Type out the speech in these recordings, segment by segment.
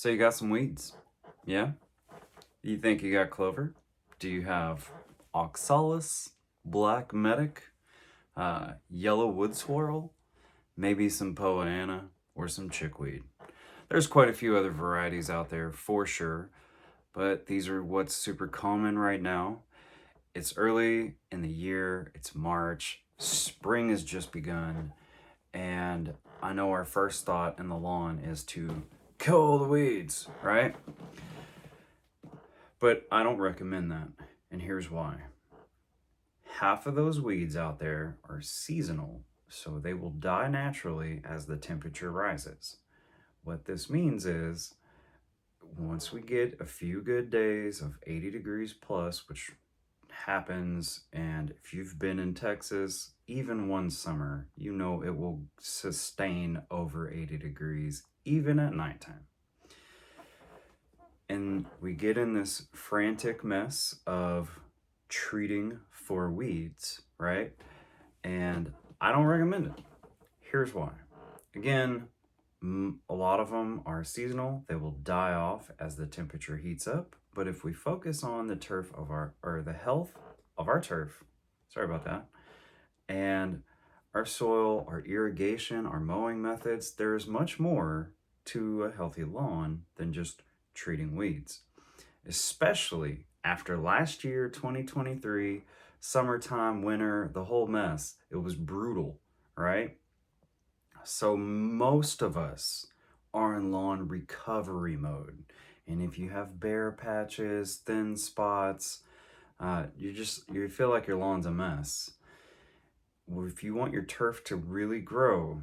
So you got some weeds, yeah? You think you got clover? Do you have oxalis, black medic, yellow wood swirl, maybe some poa or some chickweed? There's quite a few other varieties out there for sure, but these are what's super common right now. It's early in the year, it's March, spring has just begun, and I know our first thought in the lawn is to kill all the weeds, right? But I don't recommend that, and here's why. Half of those weeds out there are seasonal, so they will die naturally as the temperature rises. What this means is, once we get a few good days of 80 degrees plus, which happens, and if you've been in Texas, even one summer, you know it will sustain over 80 degrees, even at nighttime. And we get in this frantic mess of treating for weeds, right? And I don't recommend it. Here's why. Again, a lot of them are seasonal. They will die off as the temperature heats up. But if we focus on the the health of our turf, sorry about that, and our soil, our irrigation, our mowing methods, there's much more to a healthy lawn than just treating weeds, especially after last year, 2023, summertime, winter, the whole mess. It was brutal, right? So most of us are in lawn recovery mode. And if you have bare patches, thin spots, you feel like your lawn's a mess. Well, if you want your turf to really grow,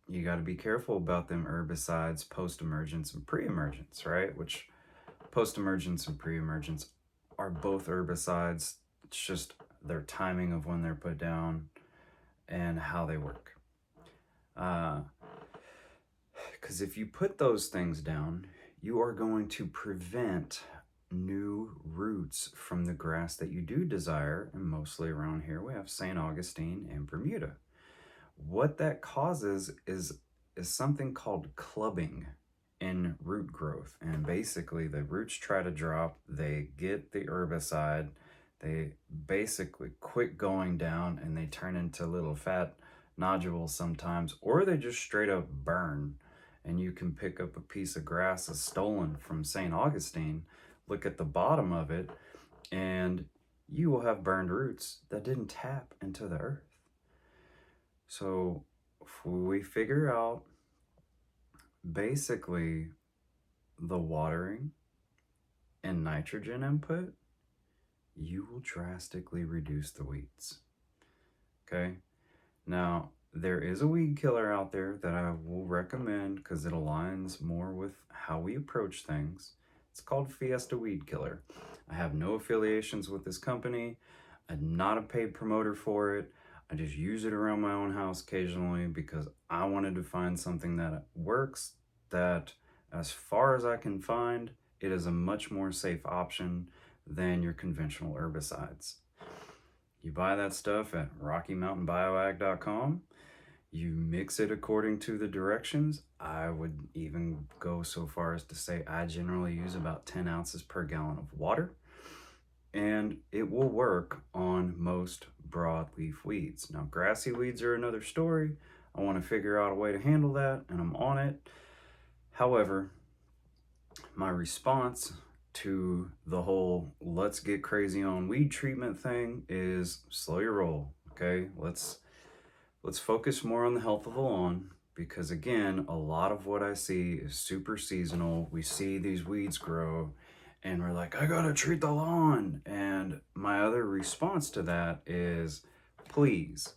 you got to be careful about them herbicides, post-emergents, and pre-emergents, right? Which post-emergents and pre-emergents are both herbicides. It's just their timing of when they're put down and how they work. Because if you put those things down, you are going to prevent new roots from the grass that you do desire, and mostly around here we have St. Augustine and Bermuda. What that causes is something called clubbing in root growth, and basically the roots try to drop, they get the herbicide, they basically quit going down, and they turn into little fat nodules sometimes, or they just straight up burn. And you can pick up a piece of grass that's stolen from St. Augustine, look at the bottom of it, and you will have burned roots that didn't tap into the earth. So if we figure out basically the watering and nitrogen input, you will drastically reduce the weeds. Okay? Now, there is a weed killer out there that I will recommend because it aligns more with how we approach things. It's called Fiesta Weed Killer. I have no affiliations with this company. I'm not a paid promoter for it. I just use it around my own house occasionally because I wanted to find something that works, that as far as I can find, it is a much more safe option than your conventional herbicides. You buy that stuff at RockyMountainBioAg.com. You mix it according to the directions. I would even go so far as to say I generally use about 10 ounces per gallon of water, and it will work on most broadleaf weeds. Now, grassy weeds are another story. I want to figure out a way to handle that, and I'm on it. However, my response to the whole let's get crazy on weed treatment thing is slow your roll, okay? Let's focus more on the health of the lawn, because again, a lot of what I see is super seasonal. We see these weeds grow and we're like, I gotta treat the lawn. And my other response to that is, please,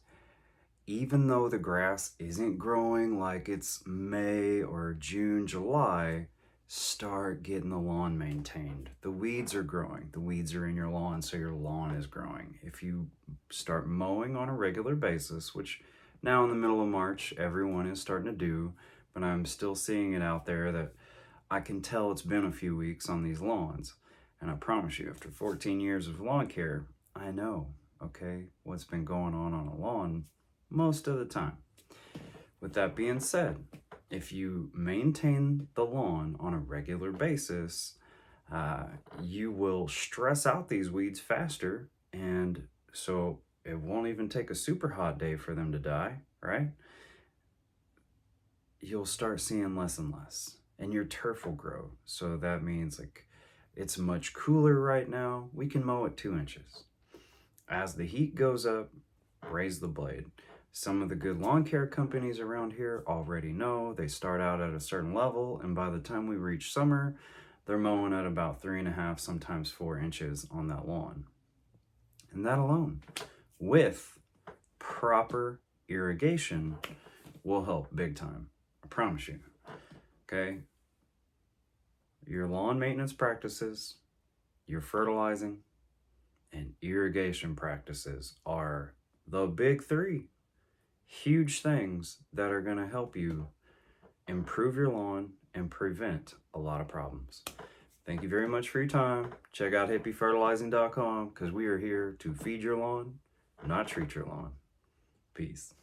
even though the grass isn't growing like it's May or June, July, start getting the lawn maintained. The weeds are growing. The weeds are in your lawn, so your lawn is growing. If you start mowing on a regular basis, which now in the middle of March, everyone is starting to do, but I'm still seeing it out there that I can tell it's been a few weeks on these lawns. And I promise you, after 14 years of lawn care, I know, okay, what's been going on a lawn most of the time. With that being said, if you maintain the lawn on a regular basis, you will stress out these weeds faster, and so it won't even take a super hot day for them to die, right? You'll start seeing less and less, and your turf will grow. So that means like it's much cooler right now. We can mow at 2 inches. As the heat goes up, raise the blade. Some of the good lawn care companies around here already know they start out at a certain level, and by the time we reach summer, they're mowing at about 3.5, sometimes 4 inches on that lawn. And that alone, with proper irrigation, will help big time. I promise you. Okay? Your lawn maintenance practices, your fertilizing, and irrigation practices are the big three huge things that are going to help you improve your lawn and prevent a lot of problems. Thank you very much for your time. Check out hippiefertilizing.com because we are here to feed your lawn, not treat your lawn. Peace.